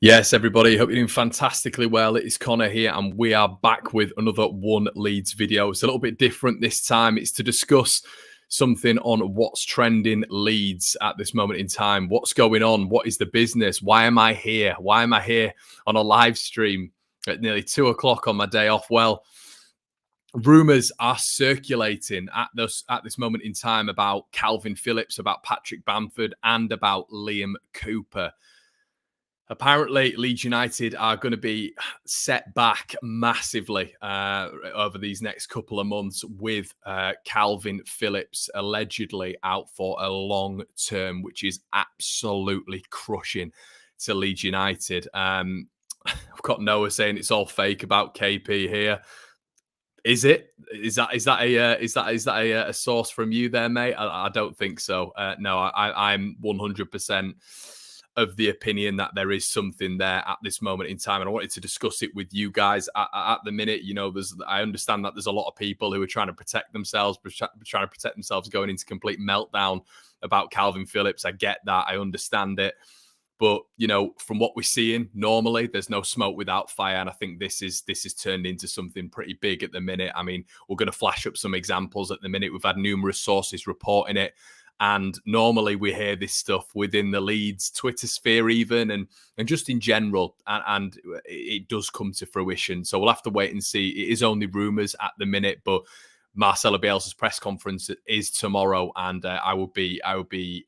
Yes, everybody, hope you're doing fantastically well. It is Connor here, and we are back with another One Leeds video. It's a little bit different this time. It's to discuss something on what's trending Leeds at this moment in time. What's going on? What is the business? Why am I here? Why am I here on a live stream at nearly 2 o'clock on my day off? Well, rumours are circulating at this moment in time about Calvin Phillips, about Patrick Bamford, and about Liam Cooper. Apparently, Leeds United are going to be set back massively over these next couple of months with Calvin Phillips allegedly out for a long term, which is absolutely crushing to Leeds United. I've got Noah saying it's all fake about KP here. Is it? Is that a source from you there, mate? I don't think so. No, I'm 100% of the opinion that there is something there at this moment in time, and I wanted to discuss it with you guys at the minute. You know, I understand that there's a lot of people who are trying to protect themselves going into complete meltdown about Calvin Phillips. I get that, I understand it, but you know, from what we're seeing, normally there's no smoke without fire, and I think this is turned into something pretty big at the minute. I mean, we're going to flash up some examples at the minute. We've had numerous sources reporting it. And normally we hear this stuff within the Leeds Twitter sphere even, and just in general, and it does come to fruition. So we'll have to wait and see. It is only rumours at the minute, but Marcelo Bielsa's press conference is tomorrow, and I would be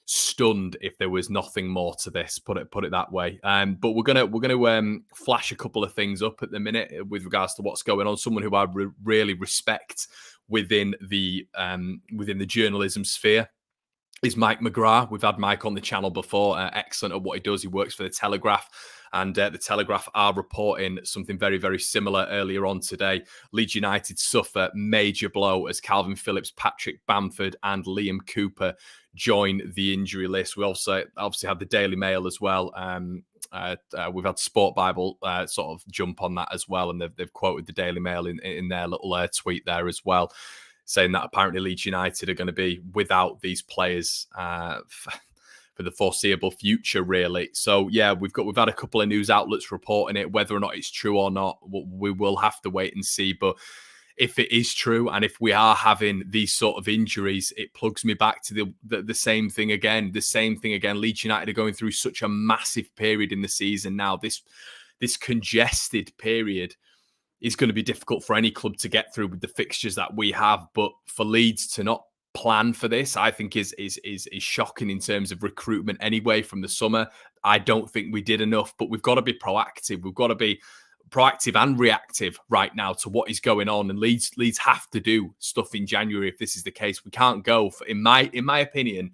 stunned if there was nothing more to this. Put it that way. But we're gonna flash a couple of things up at the minute with regards to what's going on. Someone who I really respect within the journalism sphere is Mike McGrath. We've had Mike on the channel before. Excellent at what he does. He works for the Telegraph, and the Telegraph are reporting something very, very similar earlier on today. Leeds United suffer major blow as Calvin Phillips, Patrick Bamford, and Liam Cooper join the injury list. We also obviously had the Daily Mail as well. We've had Sport Bible sort of jump on that as well, and they've quoted the Daily Mail in their little tweet there as well, saying that apparently Leeds United are going to be without these players for the foreseeable future, really. So yeah, we've had a couple of news outlets reporting it. Whether or not it's true or not, we will have to wait and see. But if it is true, and if we are having these sort of injuries, it plugs me back to the same thing again. The same thing again. Leeds United are going through such a massive period in the season now. This congested period is going to be difficult for any club to get through with the fixtures that we have. But for Leeds to not plan for this, I think is shocking in terms of recruitment anyway from the summer. I don't think we did enough, but we've got to be proactive. We've got to be proactive and reactive right now to what is going on. And Leeds have to do stuff in January if this is the case. We can't go, in my opinion,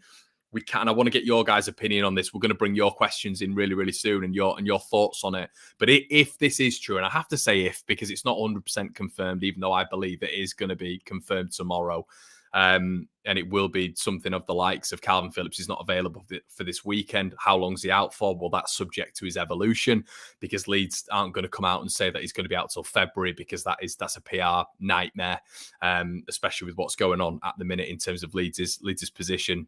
we can. I want to get your guys' opinion on this. We're going to bring your questions in really, really soon and your thoughts on it. But if this is true, and I have to say if, because it's not 100% confirmed, even though I believe it is going to be confirmed tomorrow. And it will be something of the likes of Calvin Phillips is not available for this weekend. How long's he out for? Well, that's subject to his evolution, because Leeds aren't going to come out and say that he's going to be out till February, because that's a PR nightmare, especially with what's going on at the minute in terms of Leeds' position.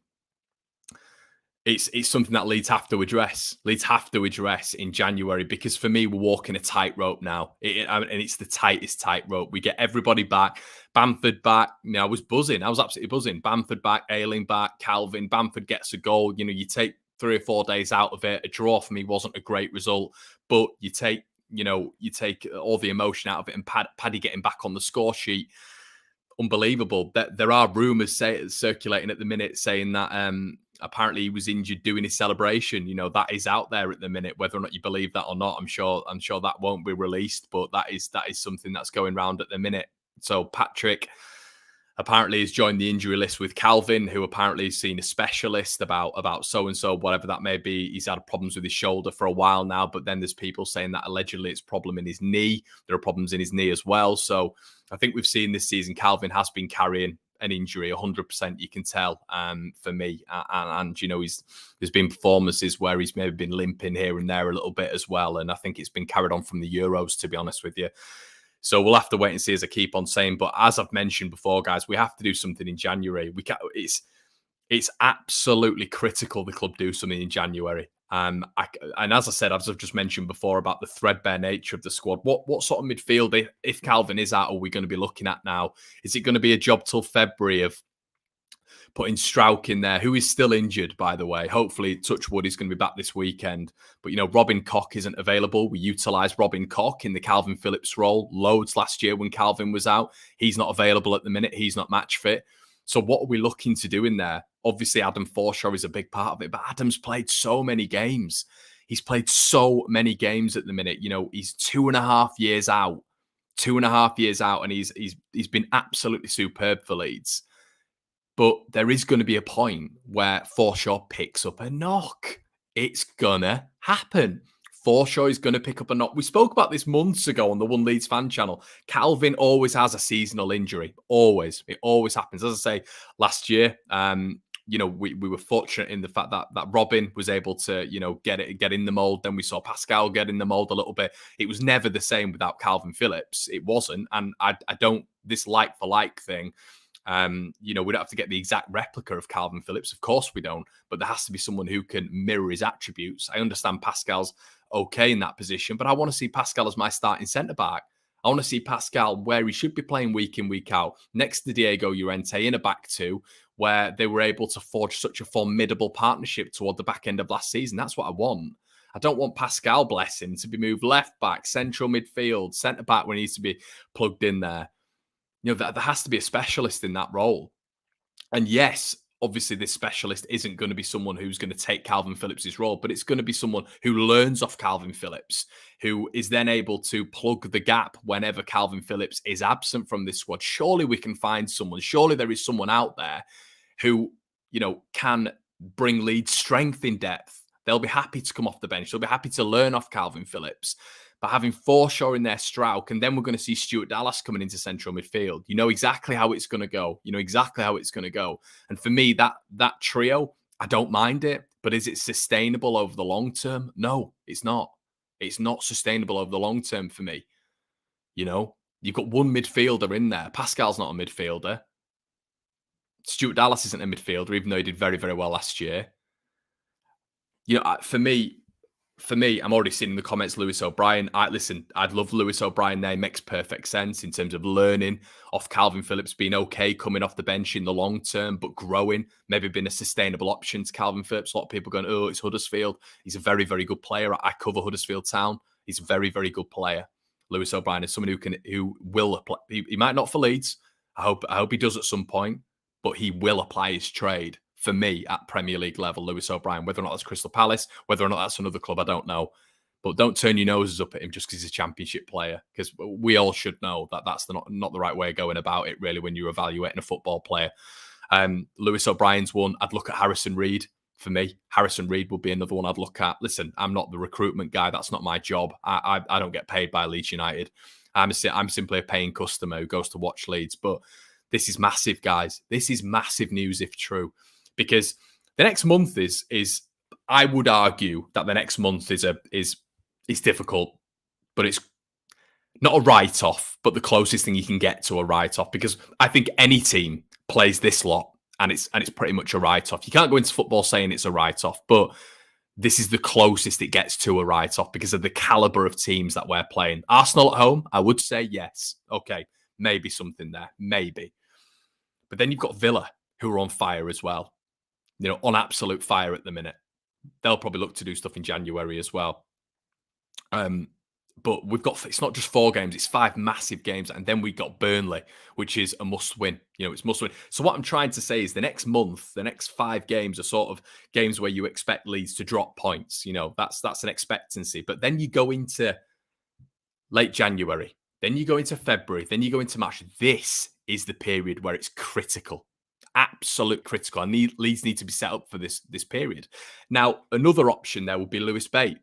It's something that Leeds have to address. Leeds have to address in January, because for me, we're walking a tightrope now. And it's the tightest tightrope. We get everybody back. Bamford back. I was buzzing. I was absolutely buzzing. Bamford back, Ayling back, Calvin. Bamford gets a goal. You take 3 or 4 days out of it. A draw for me wasn't a great result, but you take all the emotion out of it, and Paddy getting back on the score sheet. Unbelievable. There are rumours circulating at the minute saying that apparently he was injured doing his celebration. That is out there at the minute. Whether or not you believe that or not, I'm sure that won't be released. But that is something that's going around at the minute. So Patrick, apparently he's joined the injury list with Calvin, who apparently has seen a specialist about so-and-so, whatever that may be. He's had problems with his shoulder for a while now, but then there's people saying that allegedly it's a problem in his knee. There are problems in his knee as well. So I think we've seen this season, Calvin has been carrying an injury 100%, you can tell, for me. And you know, there's been performances where he's maybe been limping here and there a little bit as well. And I think it's been carried on from the Euros, to be honest with you. So we'll have to wait and see, as I keep on saying. But as I've mentioned before, guys, we have to do something in January. We can't, it's absolutely critical the club do something in January. And as I said, as I've just mentioned before about the threadbare nature of the squad, what sort of midfield, if Calvin is out, are we going to be looking at now? Is it going to be a job till February of putting Strauch in there, who is still injured, by the way? Hopefully, touch wood, he's going to be back this weekend. But, you know, Robin Koch isn't available. We utilised Robin Koch in the Calvin Phillips role loads last year when Calvin was out. He's not available at the minute. He's not match fit. So what are we looking to do in there? Obviously, Adam Forshaw is a big part of it, but Adam's played so many games. He's played so many games at the minute. You know, he's 2.5 years out. 2.5 years out, and he's been absolutely superb for Leeds. But there is going to be a point where Forshaw picks up a knock. It's going to happen. Forshaw is going to pick up a knock. We spoke about this months ago on the One Leeds Fan Channel. Calvin always has a seasonal injury. Always. It always happens. As I say, last year, you know, we were fortunate in the fact that Robin was able to, you know, get in the mould. Then we saw Pascal get in the mould a little bit. It was never the same without Calvin Phillips. It wasn't. And I don't, this like for like thing, you know, we don't have to get the exact replica of Calvin Phillips. Of course we don't, but there has to be someone who can mirror his attributes. I understand Pascal's okay in that position, but I want to see Pascal as my starting centre-back. I want to see Pascal where he should be playing week in, week out, next to Diego Llorente in a back two, where they were able to forge such a formidable partnership toward the back end of last season. That's what I want. I don't want Pascal, bless him, to be moved left back, central midfield, centre-back when he needs to be plugged in there. You know, there has to be a specialist in that role. And yes, obviously this specialist isn't going to be someone who's going to take Calvin Phillips' role, but it's going to be someone who learns off Calvin Phillips, who is then able to plug the gap whenever Calvin Phillips is absent from this squad. Surely we can find someone. Surely there is someone out there who, you know, can bring Leeds strength in depth. They'll be happy to come off the bench. They'll be happy to learn off Calvin Phillips. But having Forshaw in there, Strauch, and then we're going to see Stuart Dallas coming into central midfield. You know exactly how it's going to go. You know exactly how it's going to go. And for me, that trio, I don't mind it. But is it sustainable over the long term? No, it's not. It's not sustainable over the long term for me. You know, you've got one midfielder in there. Pascal's not a midfielder. Stuart Dallas isn't a midfielder, even though he did very, very well last year. You know, for me, I'm already seeing in the comments Lewis O'Brien. I'd love Lewis O'Brien there. It makes perfect sense in terms of learning off Calvin Phillips, being okay coming off the bench in the long term, but growing, maybe being a sustainable option to Calvin Phillips. A lot of people going, oh, it's Huddersfield. He's a very, very good player. I cover Huddersfield Town. He's a very, very good player. Lewis O'Brien is someone who will apply. He might not for Leeds. I hope he does at some point, but he will apply his trade. For me, at Premier League level, Lewis O'Brien, whether or not that's Crystal Palace, whether or not that's another club, I don't know. But don't turn your noses up at him just because he's a championship player, because we all should know that that's not the right way of going about it, really, when you're evaluating a football player. Lewis O'Brien's one. I'd look at Harrison Reed. For me, Harrison Reed would be another one I'd look at. Listen, I'm not the recruitment guy. That's not my job. I don't get paid by Leeds United. I'm simply a paying customer who goes to watch Leeds. But this is massive, guys. This is massive news if true. Because the next month is I would argue that the next month is difficult, but it's not a write-off, but the closest thing you can get to a write-off. Because I think any team plays this lot, and it's pretty much a write-off. You can't go into football saying it's a write-off, but this is the closest it gets to a write-off because of the caliber of teams that we're playing. Arsenal at home, I would say yes. Okay, maybe something there, maybe. But then you've got Villa, who are on fire as well. You know, on absolute fire at the minute. They'll probably look to do stuff in January as well. But it's not just 4 games, it's 5 massive games. And then we've got Burnley, which is a must win. You know, it's must win. So what I'm trying to say is the next month, the next 5 games are sort of games where you expect Leeds to drop points. You know, that's an expectancy. But then you go into late January, then you go into February, then you go into March. This is the period where it's critical, absolute critical. And Leeds need to be set up for this period. Now, another option there would be Lewis Bate.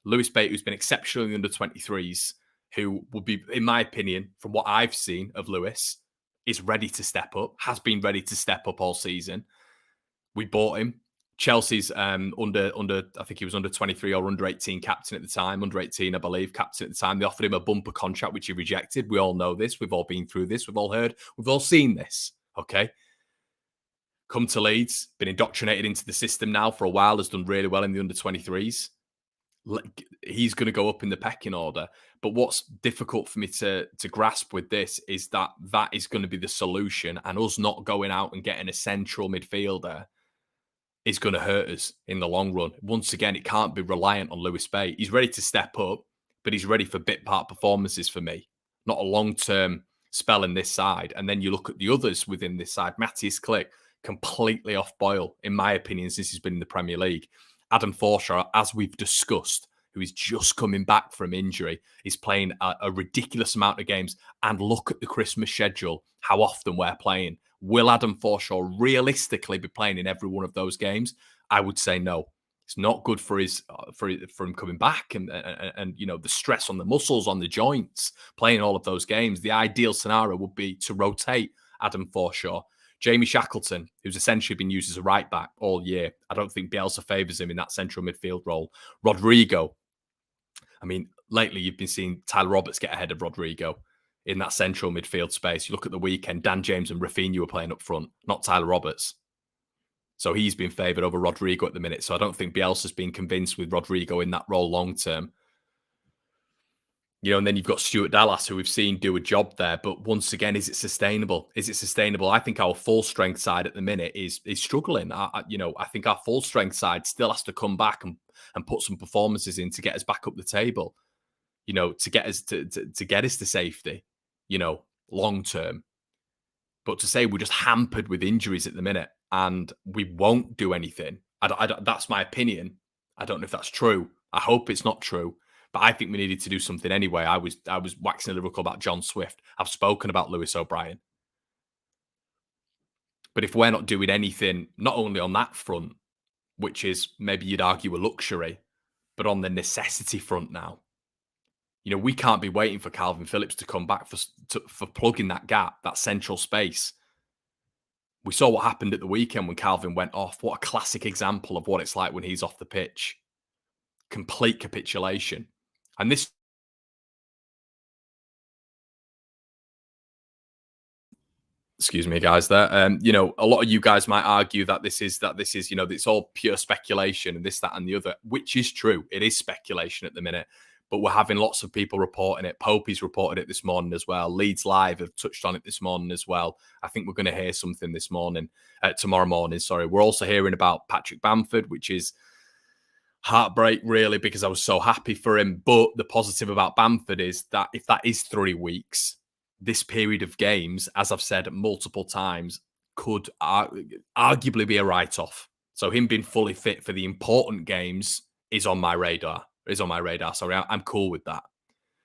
Lewis Bate, who's been exceptionally under 23s, who would be, in my opinion, from what I've seen of Lewis, is ready to step up, has been ready to step up all season. We bought him. Chelsea's under I think he was under 23 or under 18 captain at the time, under 18 I believe, captain at the time. They offered him a bumper contract which he rejected. We all know this. We've all been through this. We've all heard. We've all seen this. Okay. Come to Leeds, been indoctrinated into the system now for a while, has done really well in the under 23s. He's going to go up in the pecking order. But what's difficult for me to grasp with this is that is going to be the solution, and us not going out and getting a central midfielder is going to hurt us in the long run. Once again, it can't be reliant on Lewis Bate. He's ready to step up, but he's ready for bit part performances for me, not a long-term spell in this side. And then you look at the others within this side. Matthias Klick, completely off boil, in my opinion, since he's been in the Premier League. Adam Forshaw, as we've discussed, who is just coming back from injury, is playing a ridiculous amount of games. And look at the Christmas schedule, how often we're playing. Will Adam Forshaw realistically be playing in every one of those games? I would say no. It's not good for him coming back and you know, the stress on the muscles, on the joints, playing all of those games. The ideal scenario would be to rotate Adam Forshaw. Jamie Shackleton, who's essentially been used as a right back all year. I don't think Bielsa favours him in that central midfield role. Rodrigo. I mean, lately you've been seeing Tyler Roberts get ahead of Rodrigo in that central midfield space. You look at the weekend, Dan James and Rafinha were playing up front, not Tyler Roberts. So he's been favoured over Rodrigo at the minute. So I don't think Bielsa's been convinced with Rodrigo in that role long term. You know, and then you've got Stuart Dallas, who we've seen do a job there. But once again, is it sustainable? Is it sustainable? I think our full strength side at the minute is struggling. I think our full strength side still has to come back and put some performances in to get us back up the table. You know, to get us to get us to safety. You know, long term. But to say we're just hampered with injuries at the minute and we won't do anything, that's my opinion. I don't know if that's true. I hope it's not true. But I think we needed to do something anyway. I was waxing lyrical about John Swift. I've spoken about Lewis O'Brien. But if we're not doing anything, not only on that front, which is maybe you'd argue a luxury, but on the necessity front now, you know, we can't be waiting for Calvin Phillips to come back for plugging that gap, that central space. We saw what happened at the weekend when Calvin went off. What a classic example of what it's like when he's off the pitch. Complete capitulation. And this, excuse me, guys, there. You know, a lot of you guys might argue that this is, you know, it's all pure speculation and this, that, and the other, which is true. It is speculation at the minute, but we're having lots of people reporting it. Popey's reported it this morning as well. Leeds Live have touched on it this morning as well. I think we're going to hear something this morning, tomorrow morning. Sorry, we're also hearing about Patrick Bamford, which is heartbreak, really, because I was so happy for him. But the positive about Bamford is that if that is 3 weeks, this period of games, as I've said multiple times, could arguably be a write-off. So him being fully fit for the important games is on my radar. Sorry, I'm cool with that.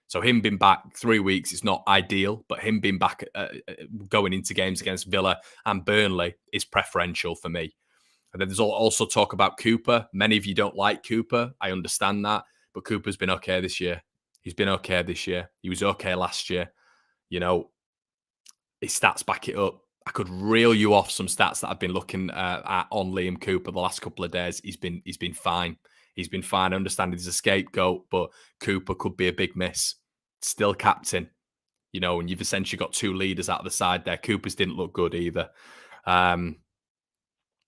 So him being back 3 weeks is not ideal, but him being back going into games against Villa and Burnley is preferential for me. And then there's also talk about Cooper. Many of you don't like Cooper. I understand that. But Cooper's been okay this year. He's been okay this year. He was okay last year. You know, his stats back it up. I could reel you off some stats that I've been looking at on Liam Cooper the last couple of days. He's been fine. He's been fine. I understand he's a scapegoat, but Cooper could be a big miss. Still captain. You know, and you've essentially got 2 leaders out of the side there. Cooper's didn't look good either.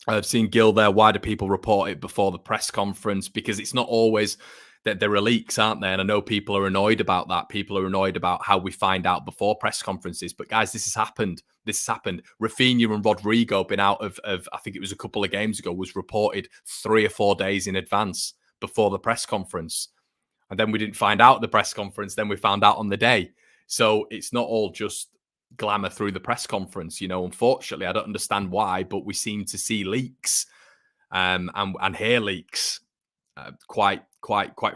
I've seen Gil there. Why do people report it before the press conference? Because it's not always that there are leaks, aren't there? And I know people are annoyed about that. People are annoyed about how we find out before press conferences. But guys, this has happened. This has happened. Rafinha and Rodrigo been out of I think it was a couple of games ago, was reported 3 or 4 days in advance before the press conference. And then we didn't find out at the press conference. Then we found out on the day. So it's not all just glamour through the press conference, you know. Unfortunately, I don't understand why, but we seem to see leaks and hear leaks quite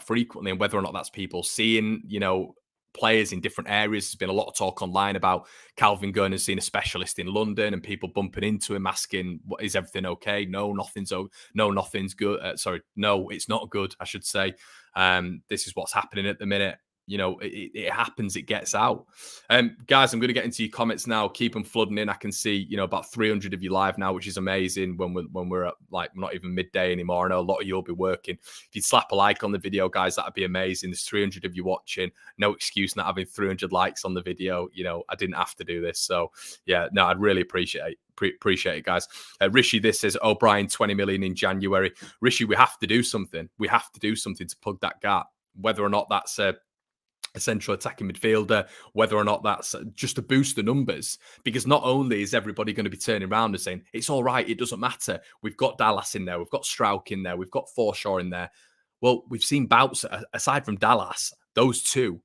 frequently, and whether or not that's people seeing, you know, players in different areas. There's been a lot of talk online about Calvin going and seeing a specialist in London and people bumping into him asking, is everything okay? No, nothing's good. No, it's not good, I should say. This is what's happening at the minute. It happens, it gets out. Guys, I'm going to get into your comments now. Keep them flooding in. I can see, about 300 of you live now, which is amazing when we're at, like, not even midday anymore. I know a lot of you will be working. If you'd slap a like on the video, guys, that'd be amazing. There's 300 of you watching. No excuse not having 300 likes on the video. I didn't have to do this. So, yeah, no, I'd really appreciate it, guys. Rishi, this says O'Brien 20 million in January. Rishi, we have to do something. We have to do something to plug that gap, whether or not that's a central attacking midfielder, whether or not that's just to boost the numbers. Because not only is everybody going to be turning around and saying, it's all right, it doesn't matter. We've got Dallas in there, we've got Strauch in there, we've got Forshaw in there. Well, we've seen bouts, aside from Dallas, those two,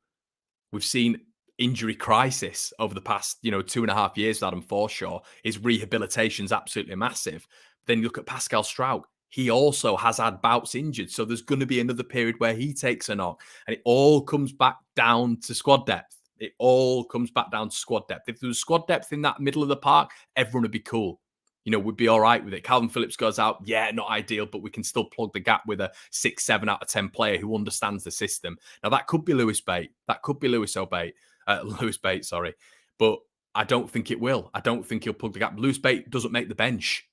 we've seen injury crisis over the past, 2.5 years with Adam Forshaw. His rehabilitation's absolutely massive. Then you look at Pascal Strauch. He also has had bouts injured. So there's going to be another period where he takes a knock. And it all comes back down to squad depth. It all comes back down to squad depth. If there was squad depth in that middle of the park, everyone would be cool. We'd be all right with it. Calvin Phillips goes out. Yeah, not ideal, but we can still plug the gap with a 6, 7 out of 10 player who understands the system. Now, that could be Lewis Bate. That could be Lewis Bate, sorry. But I don't think it will. I don't think he'll plug the gap. Lewis Bate doesn't make the bench.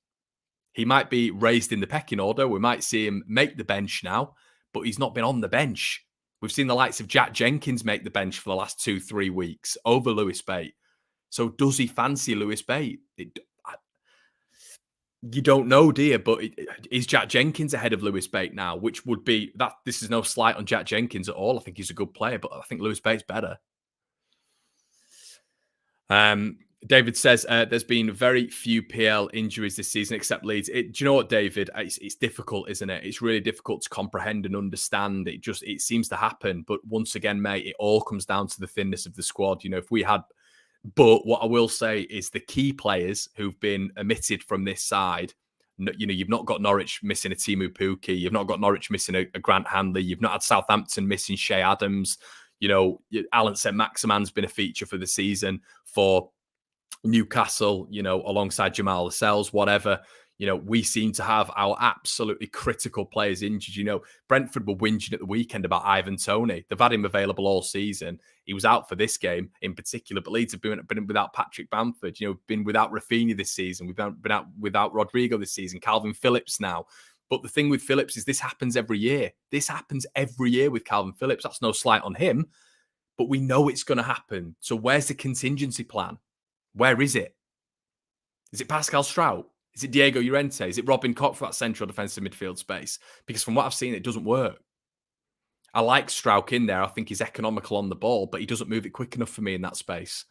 He might be raised in the pecking order. We might see him make the bench now, but he's not been on the bench. We've seen the likes of Jack Jenkins make the bench for the last 2-3 weeks over Lewis Bate. So does he fancy Lewis Bate? You don't know, do you? But is Jack Jenkins ahead of Lewis Bate now? Which would be that. This is no slight on Jack Jenkins at all. I think he's a good player, but I think Lewis Bate's better. David says there's been very few PL injuries this season except Leeds. Do you know what, David? It's difficult, isn't it? It's really difficult to comprehend and understand. It seems to happen. But once again, mate, it all comes down to the thinness of the squad. If we had... But what I will say is the key players who've been omitted from this side, you've not got Norwich missing a Timu Pukki. You've not got Norwich missing a Grant Hanley. You've not had Southampton missing Shea Adams. Alan Saint-Maximin's been a feature for the season for Newcastle, alongside Jamal Lascelles, whatever. We seem to have our absolutely critical players injured. Brentford were whinging at the weekend about Ivan Toney. They've had him available all season. He was out for this game in particular, but Leeds have been without Patrick Bamford. Been without Rafinha this season. We've been out without Rodrigo this season. Calvin Phillips now. But the thing with Phillips is this happens every year. This happens every year with Calvin Phillips. That's no slight on him, but we know it's going to happen. So where's the contingency plan? Where is it? Is it Pascal Strauch? Is it Diego Llorente? Is it Robin Koch for that central defensive midfield space? Because from what I've seen, it doesn't work. I like Strauch in there. I think he's economical on the ball, but he doesn't move it quick enough for me in that space.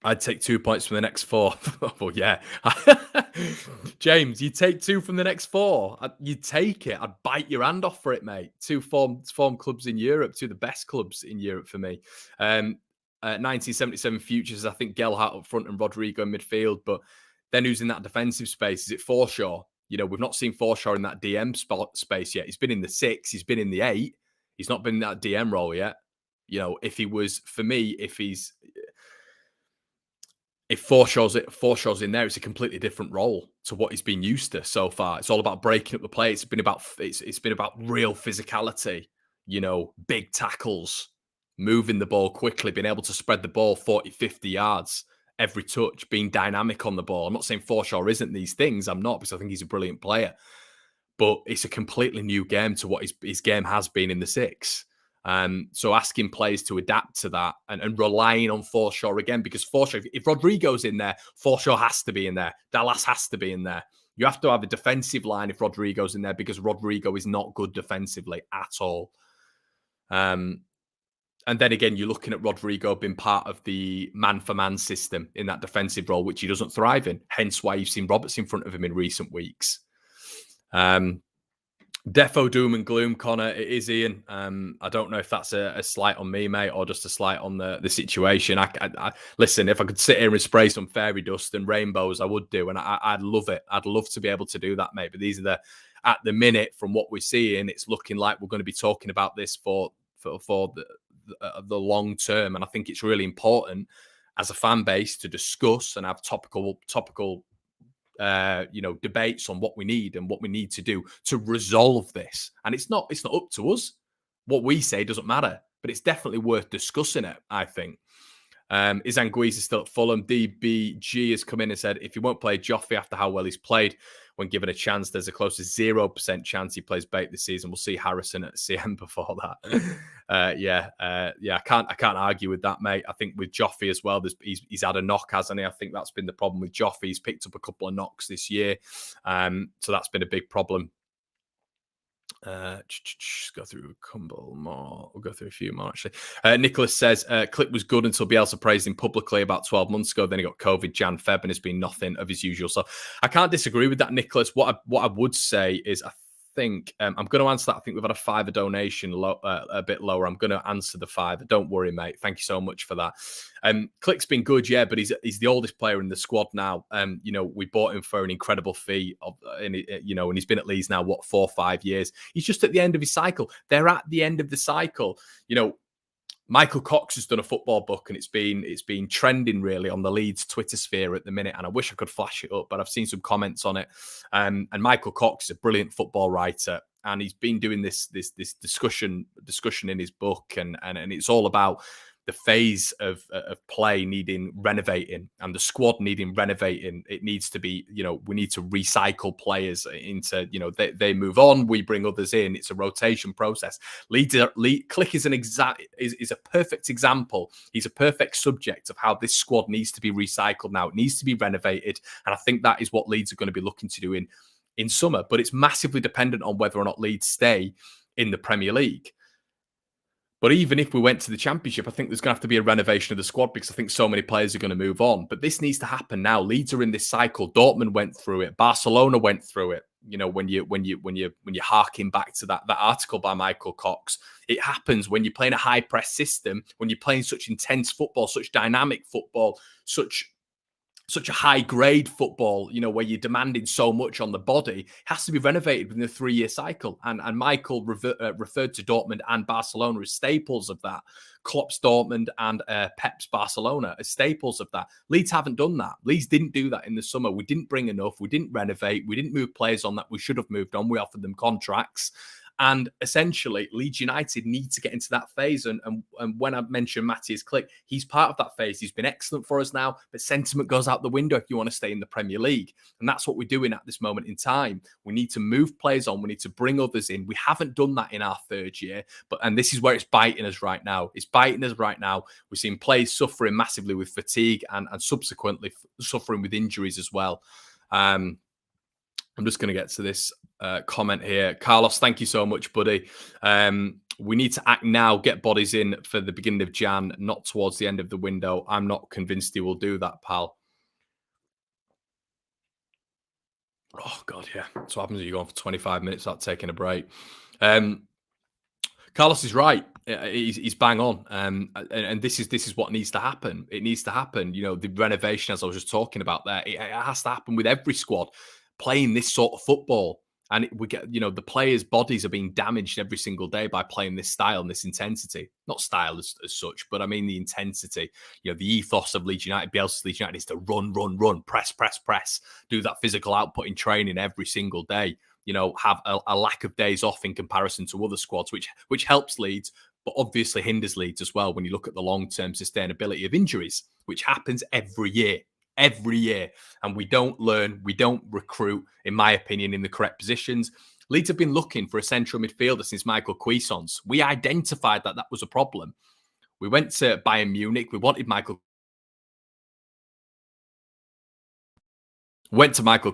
I'd take 2 points from the next 4. Well, yeah. James, you take 2 from the next 4. You'd take it. I'd bite your hand off for it, mate. 2 form clubs in Europe, 2 of the best clubs in Europe for me. 1977 futures, I think Gelhardt up front and Rodrigo in midfield. But then who's in that defensive space? Is it Forshaw? We've not seen Forshaw in that DM space yet. He's been in the 6. He's been in the 8. He's not been in that DM role yet. If he was, for me, if Forshaw's in there, it's a completely different role to what he's been used to so far. It's all about breaking up the play. It's been about real physicality, big tackles, moving the ball quickly, being able to spread the ball 40, 50 yards every touch, being dynamic on the ball. I'm not saying Forshaw isn't these things. I'm not, because I think he's a brilliant player. But it's a completely new game to what his game has been in the 6. So asking players to adapt to that and relying on Forshaw again, because Forshaw, if Rodrigo's in there, Forshaw has to be in there. Dallas has to be in there. You have to have a defensive line if Rodrigo's in there, because Rodrigo is not good defensively at all. And then again, you're looking at Rodrigo being part of the man-for-man system in that defensive role, which he doesn't thrive in. Hence why you've seen Roberts in front of him in recent weeks. Defo doom and gloom, Connor. It is Ian. I don't know if that's a slight on me, mate, or just a slight on the situation. I listen, if I could sit here and spray some fairy dust and rainbows, I would do, and I'd love it. I'd love to be able to do that, mate. But these are at the minute, from what we're seeing, it's looking like we're going to be talking about this for the long term. And I think it's really important as a fan base to discuss and have topical debates on what we need and what we need to do to resolve this. And it's not up to us. What we say doesn't matter, but it's definitely worth discussing it, I think. Izan Guiz is still at Fulham. DBG has come in and said, if he won't play Joffrey after how well he's played, when given a chance, there's a close to 0% chance he plays Bate this season. We'll see Harrison at CM before that. I can't argue with that, mate. I think with Joffrey as well, he's had a knock, hasn't he? I think that's been the problem with Joffrey. He's picked up a couple of knocks this year. So that's been a big problem. Go through a couple more. We'll go through a few more, actually. Nicholas says, Clip was good until Bielsa praised him publicly about 12 months ago. Then he got COVID, Jan, Feb, and it's been nothing of his usual. So I can't disagree with that, Nicholas. What I would say is I think I'm going to answer that. I think we've had a £5 donation a bit lower. I'm going to answer the £5. Don't worry, mate. Thank you so much for that. Click's been good, yeah, but he's the oldest player in the squad now. We bought him for an incredible fee, and he's been at Leeds now 4 or 5 years. He's just at the end of his cycle. They're at the end of the cycle. Michael Cox has done a football book, and it's been trending really on the Leeds Twitter sphere at the minute. And I wish I could flash it up, but I've seen some comments on it. And Michael Cox is a brilliant football writer, and he's been doing this discussion in his book, and it's all about the phase of play needing renovating and the squad needing renovating. It needs to be, we need to recycle players into, they move on, we bring others in. It's a rotation process. Click is is a perfect example. He's a perfect subject of how this squad needs to be recycled now. It needs to be renovated. And I think that is what Leeds are going to be looking to do in summer. But it's massively dependent on whether or not Leeds stay in the Premier League. But even if we went to the Championship, I think there's going to have to be a renovation of the squad because I think so many players are going to move on. But this needs to happen now. Leeds are in this cycle. Dortmund went through it. Barcelona went through it. When you harken back to that article by Michael Cox, it happens when you're playing a high press system, when you're playing such intense football, such dynamic football, such a high grade football, where you're demanding so much on the body. It has to be renovated within a 3-year cycle. And Michael referred to Dortmund and Barcelona as staples of that. Klopp's Dortmund and Pep's Barcelona as staples of that. Leeds haven't done that. Leeds didn't do that in the summer. We didn't bring enough. We didn't renovate. We didn't move players on that we should have moved on. We offered them contracts. And essentially, Leeds United need to get into that phase. And when I mentioned Matthias Click, he's part of that phase. He's been excellent for us now, but sentiment goes out the window if you want to stay in the Premier League. And that's what we're doing at this moment in time. We need to move players on. We need to bring others in. We haven't done that in our 3rd year. And this is where it's biting us right now. It's biting us right now. We're seeing players suffering massively with fatigue and subsequently suffering with injuries as well. I'm just going to get to this comment here. Carlos, thank you so much, buddy. We need to act now, get bodies in for the beginning of Jan, not towards the end of the window. I'm not convinced he will do that, pal. Oh, God, yeah. That's what happens when you go on for 25 minutes without taking a break. Carlos is right. He's bang on. And this is what needs to happen. It needs to happen. The renovation, as I was just talking about there, it has to happen with every squad playing this sort of football. And we get, the players' bodies are being damaged every single day by playing this style and this intensity. Not style as such, but I mean the intensity. The ethos of Leeds United, Bielsa's Leeds United is to run, press, do that physical output in training every single day. Have a lack of days off in comparison to other squads, which helps Leeds, but obviously hinders Leeds as well when you look at the long-term sustainability of injuries, which happens every year. And we don't learn, we don't recruit, in my opinion, in the correct positions. Leeds have been looking for a central midfielder since Michael Cuisance. We identified that was a problem. We went to Bayern Munich. We wanted Michael. Went to Michael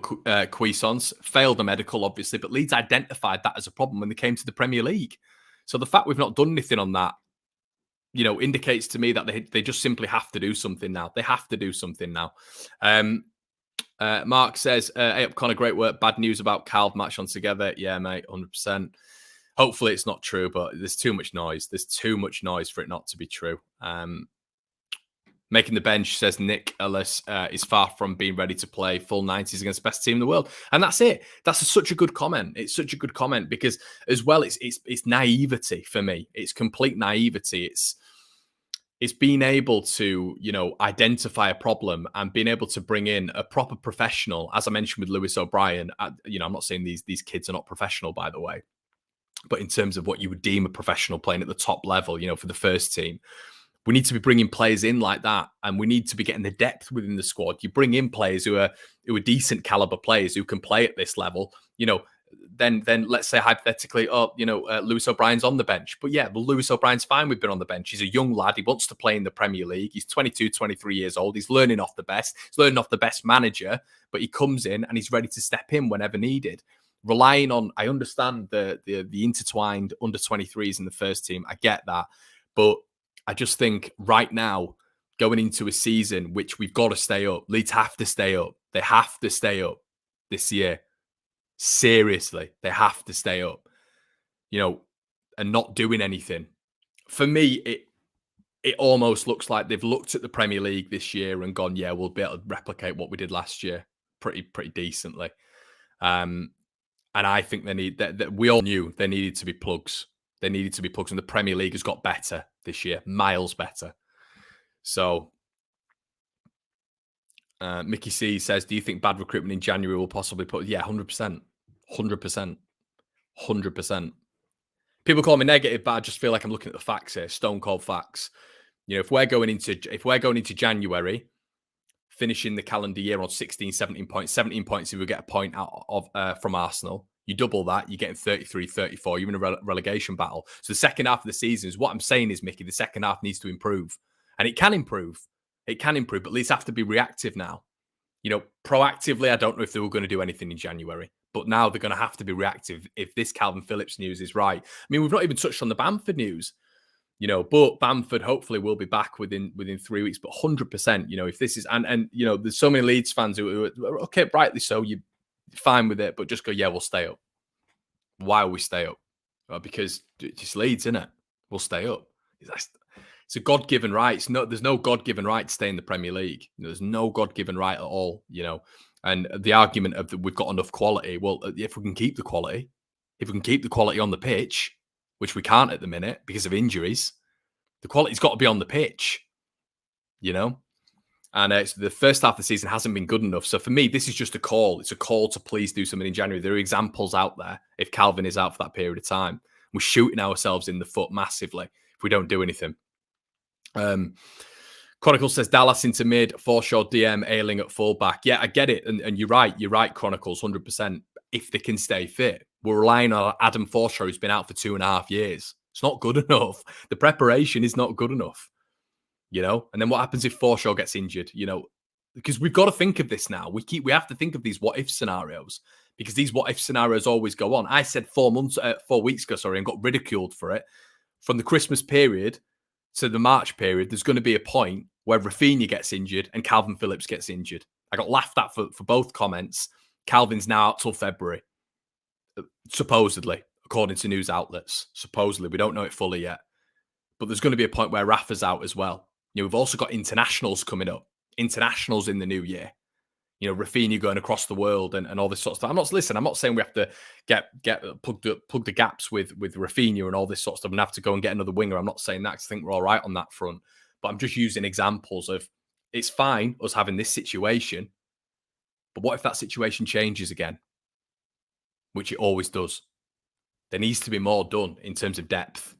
Cuisance, failed the medical, obviously, but Leeds identified that as a problem when they came to the Premier League. So the fact we've not done anything on that, indicates to me that they just simply have to do something now. They have to do something now. Mark says, hey up, Connor, great work. Bad news about Calv match on together. Yeah, mate, 100%. Hopefully it's not true, but there's too much noise. There's too much noise for it not to be true. Making the bench, says Nick Ellis, is far from being ready to play full 90s against the best team in the world. And that's it. That's such a good comment. It's such a good comment because as well, it's naivety for me. It's complete naivety. It's being able to, identify a problem and being able to bring in a proper professional, as I mentioned with Lewis O'Brien. I'm not saying these kids are not professional, by the way, but in terms of what you would deem a professional playing at the top level, for the first team, we need to be bringing players in like that, and we need to be getting the depth within the squad. You bring in players who are decent caliber players who can play at this level. Then let's say hypothetically, Lewis O'Brien's on the bench. But yeah, well, Lewis O'Brien's fine with being on the bench. He's a young lad. He wants to play in the Premier League. He's 22, 23 years old. He's learning off the best. He's learning off the best manager, but he comes in and he's ready to step in whenever needed. Relying on, I understand the intertwined under 23s in the first team. I get that. But I just think right now, going into a season which we've got to stay up, Leeds have to stay up. They have to stay up this year. Seriously, they have to stay up, and not doing anything. For me, it almost looks like they've looked at the Premier League this year and gone, yeah, we'll be able to replicate what we did last year pretty decently. And I think they need that. We all knew they needed to be plugs. They needed to be plugs, and the Premier League has got better this year, miles better. So, Mickey C says, do you think bad recruitment in January will possibly put... Yeah, 100%. 100%. 100%. People call me negative, but I just feel like I'm looking at the facts here, stone cold facts. If we're going into January, finishing the calendar year on 16, 17 points if we get a point out of from Arsenal, you double that, you're getting 33, 34, you're in a relegation battle. So the second half of the season is what I'm saying is, Mickey, the second half needs to improve. And it can improve. It can improve, but Leeds have to be reactive now. Proactively, I don't know if they were going to do anything in January, but now they're going to have to be reactive if this Calvin Phillips news is right. I mean, we've not even touched on the Bamford news, but Bamford hopefully will be back within 3 weeks, but 100%, if this is, and there's so many Leeds fans who are, okay, rightly so, you're fine with it, but just go, yeah, we'll stay up. Why will we stay up? Well, because it's just Leeds, isn't it? We'll stay up. It's a God-given right. There's no God-given right to stay in the Premier League. There's no God-given right at all, And the argument of that we've got enough quality, well, if we can keep the quality on the pitch, which we can't at the minute because of injuries, the quality's got to be on the pitch, And the first half of the season hasn't been good enough. So for me, this is just a call. It's a call to please do something in January. There are examples out there. If Calvin is out for that period of time, we're shooting ourselves in the foot massively if we don't do anything. Chronicles says Dallas into mid, Forshaw DM, Ayling at fullback. Yeah, I get it. And you're right. You're right, Chronicles, 100%. If they can stay fit. We're relying on Adam Forshaw, who's been out for 2.5 years. It's not good enough. The preparation is not good enough. And then what happens if Forshaw gets injured? Because we've got to think of this now. We have to think of these what if scenarios because these what if scenarios always go on. I said 4 weeks ago, and got ridiculed for it. From the Christmas period to the March period, there's going to be a point where Rafinha gets injured and Calvin Phillips gets injured. I got laughed at for both comments. Calvin's now out till February, supposedly, according to news outlets. Supposedly, we don't know it fully yet. But there's going to be a point where Rafa's out as well. We've also got internationals coming up. Internationals in the new year. Rafinha going across the world and all this sort of stuff. I'm not saying we have to get plug the gaps with Rafinha and all this sort of stuff and have to go and get another winger. I'm not saying that because I think we're all right on that front. But I'm just using examples of it's fine us having this situation. But what if that situation changes again? Which it always does. There needs to be more done in terms of depth.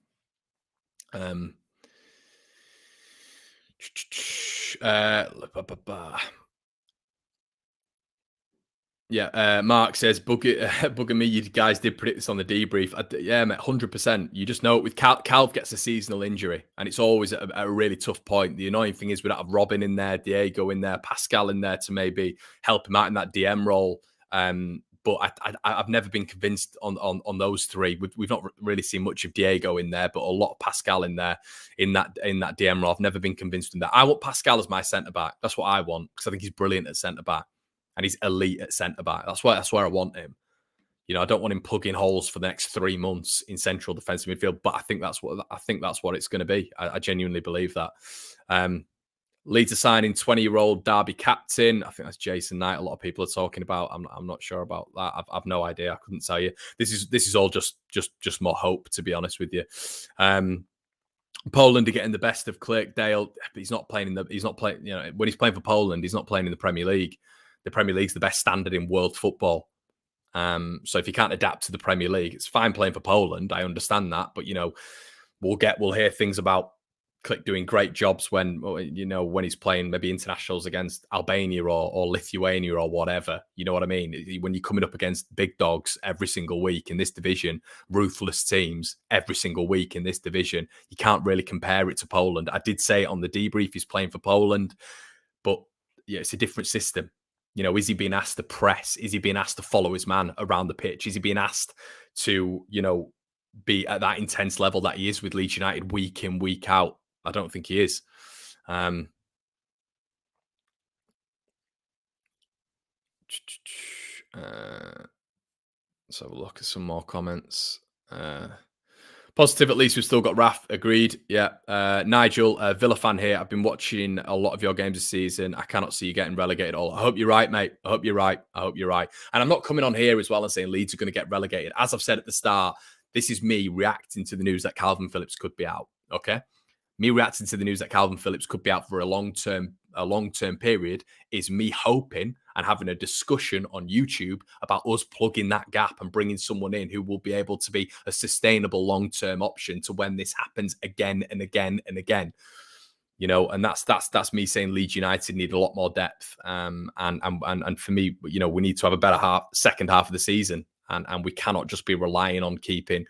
Yeah, Mark says, bugger me, you guys did predict this on the debrief. Yeah, mate, 100%. You just know it with Calv gets a seasonal injury, and it's always a really tough point. The annoying thing is we don't have Robin in there, Diego in there, Pascal in there to maybe help him out in that DM role. But I've never been convinced on those three. We've not really seen much of Diego in there, but a lot of Pascal in there in that DM role. I've never been convinced in that. I want Pascal as my centre-back. That's what I want because I think he's brilliant at centre-back. And he's elite at centre-back. That's where I want him. I don't want him plugging holes for the next 3 months in central defensive midfield. But I think that's what it's going to be. I genuinely believe that. Leeds are signing 20-year-old Derby captain. I think that's Jason Knight. A lot of people are talking about. I'm not sure about that. I've no idea. I couldn't tell you. This is all just more hope, to be honest with you. Poland are getting the best of Kirkdale, but he's not playing You know, when he's playing for Poland, he's not playing in the Premier League. The Premier League's the best standard in world football. So if you can't adapt to the Premier League, it's fine playing for Poland. I understand that, but you know, we'll hear things about Click doing great jobs when he's playing maybe internationals against Albania or Lithuania or whatever. You know what I mean? When you're coming up against big dogs every single week in this division, ruthless teams every single week in this division, you can't really compare it to Poland. I did say it on the debrief, he's playing for Poland, but yeah, it's a different system. You know, is he being asked to press? Is he being asked to follow his man around the pitch? Is he being asked to, be at that intense level that he is with Leeds United week in, week out? I don't think he is. Let's have a look at some more comments. Positive, at least we've still got Raf. Agreed. Yeah. Nigel, Villa fan here. I've been watching a lot of your games this season. I cannot see you getting relegated at all. I hope you're right, mate. I hope you're right. And I'm not coming on here as well and saying Leeds are going to get relegated. As I've said at the start, this is me reacting to the news that Calvin Phillips could be out. Okay. Me reacting to the news that Calvin Phillips could be out for a long-term period is me hoping and having a discussion on YouTube about us plugging that gap and bringing someone in who will be able to be a sustainable long-term option to when this happens again and again and again. You know, and that's me saying Leeds United need a lot more depth. And for me, we need to have a better second half of the season, and we cannot just be relying on keeping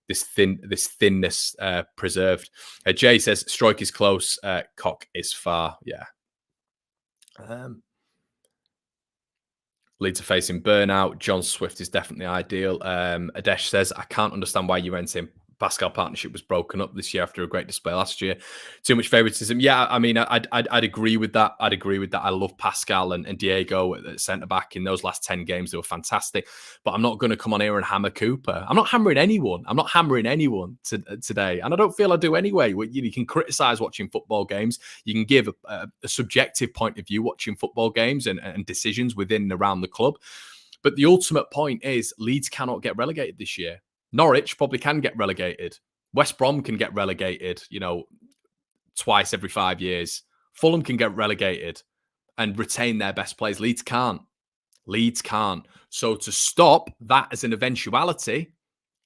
this thinness preserved. Jay says Stroke is close, Cock is far. Yeah. Leeds are facing burnout. John Swift is definitely ideal. Adesh says, I can't understand why Juventus and Pascal partnership was broken up this year after a great display last year. Too much favoritism. Yeah, I mean, I'd agree with that. I love Pascal and Diego at centre back. In those last 10 games, they were fantastic. But I'm not going to come on here and hammer Cooper. I'm not hammering anyone. Today. And I don't feel I do anyway. You can criticise watching football games. You can give a subjective point of view watching football games and decisions within and around the club. But the ultimate point is Leeds cannot get relegated this year. Norwich probably can get relegated. West Brom can get relegated, twice every 5 years. Fulham can get relegated and retain their best players. Leeds can't. So to stop that as an eventuality,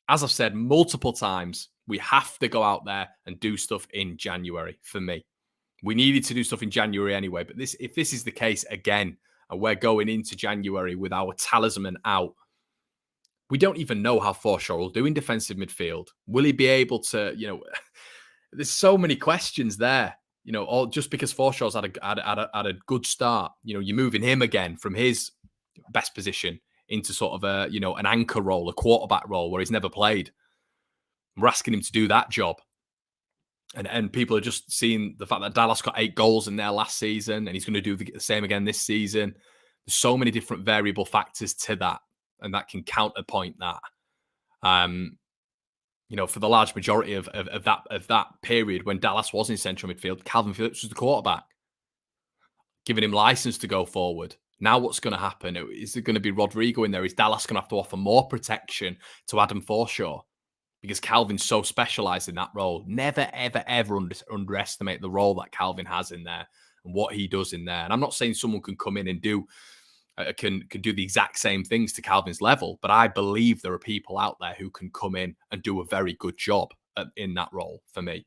as I've said multiple times, we have to go out there and do stuff in January for me. We needed to do stuff in January anyway, but if this is the case again, and we're going into January with our talisman out, we don't even know how Forshaw will do in defensive midfield. Will he be able to, there's so many questions there, all just because Forshaw's had a good start. You're moving him again from his best position into sort of an anchor role, a quarterback role where he's never played. We're asking him to do that job. And people are just seeing the fact that Dallas got 8 goals in their last season and he's going to do the same again this season. There's so many different variable factors to that. And that can counterpoint that, for the large majority of that period when Dallas was in central midfield, Calvin Phillips was the quarterback, giving him license to go forward. Now what's going to happen? Is it going to be Rodrigo in there? Is Dallas going to have to offer more protection to Adam Forshaw? Because Calvin's so specialised in that role. Never, ever, ever underestimate the role that Calvin has in there and what he does in there. And I'm not saying someone can come in and can do the exact same things to Calvin's level, but I believe there are people out there who can come in and do a very good job in that role for me.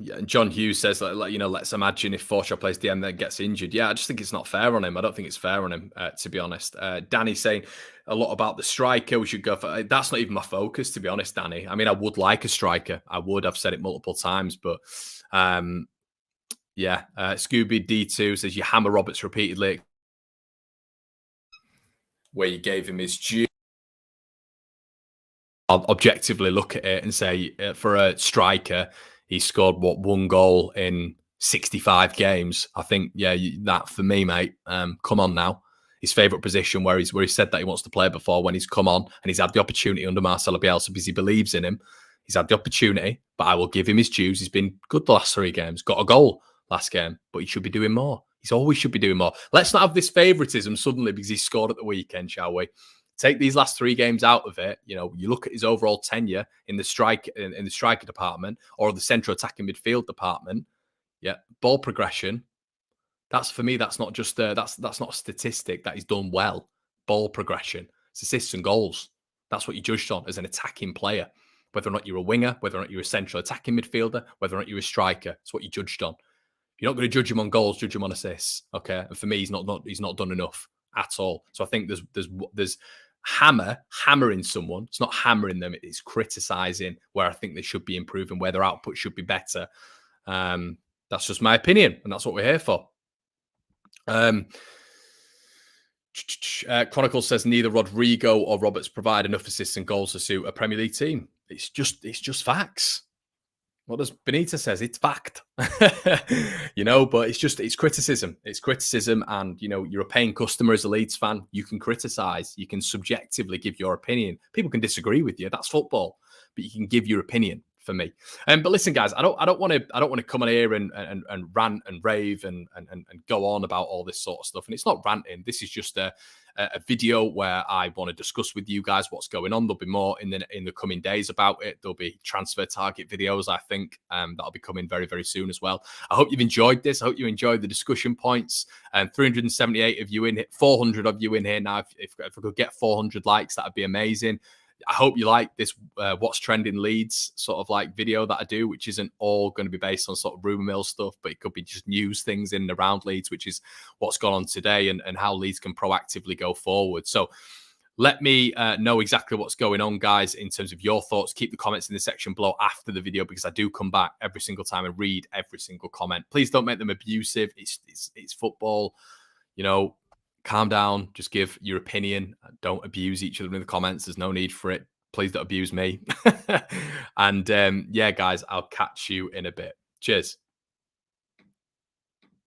Yeah, and John Hughes says, let's imagine if Forshaw plays DM then gets injured. Yeah, I just think it's not fair on him. I don't think it's fair on him, to be honest. Danny saying a lot about the striker. We should go for that's not even my focus, to be honest, Danny. I mean, I would like a striker. I've said it multiple times, but yeah, Scooby D2 says you hammer Roberts repeatedly, where you gave him his due. I'll objectively look at it and say for a striker, he scored 1 goal in 65 games. I think, yeah, that for me, mate. Come on now. His favourite position where he said that he wants to play before when he's come on and he's had the opportunity under Marcelo Bielsa because he believes in him. He's had the opportunity, but I will give him his dues. He's been good the last 3 games, got a goal last game, but he should be doing more. He's always should be doing more. Let's not have this favouritism suddenly because he scored at the weekend, shall we? Take these last 3 games out of it. You know, you look at his overall tenure in the in the striker department or the central attacking midfield department. Yeah, ball progression. That's for me. That's not just that's not a statistic that he's done well. Ball progression, it's assists and goals. That's what you judged on as an attacking player. Whether or not you're a winger, whether or not you're a central attacking midfielder, whether or not you're a striker, it's what you judged on. You're not going to judge him on goals, judge him on assists. Okay, and for me, he's not done enough at all. So I think there's hammering someone. It's not hammering them. It's criticizing where I think they should be improving, where their output should be better. That's just my opinion, and that's what we're here for. Chronicle says neither Rodrigo or Roberts provide enough assists and goals to suit a Premier League team. It's just facts. What does Benitez says? It's fact, but it's criticism. It's criticism. And, you're a paying customer as a Leeds fan. You can criticize. You can subjectively give your opinion. People can disagree with you. That's football, but you can give your opinion for me. But listen, guys, I don't want to come on here and rant and rave and go on about all this sort of stuff. And it's not ranting. This is just a video where I want to discuss with you guys what's going on. There'll be more in the coming days about it. There'll be transfer target videos, I think, that'll be coming very, very soon as well. I hope you've enjoyed this. I hope you enjoyed the discussion points. 378 of you in here, 400 of you in here now. If I could get 400 likes, that'd be amazing. I hope you like this What's Trending Leeds sort of like video that I do, which isn't all going to be based on sort of rumour mill stuff, but it could be just news things in and around Leeds, which is what's gone on today and how Leeds can proactively go forward. So let me know exactly what's going on, guys, in terms of your thoughts. Keep the comments in the section below after the video because I do come back every single time and read every single comment. Please don't make them abusive. It's football, Calm down. Just give your opinion. Don't abuse each other in the comments. There's no need for it. Please don't abuse me. And yeah, guys, I'll catch you in a bit. Cheers.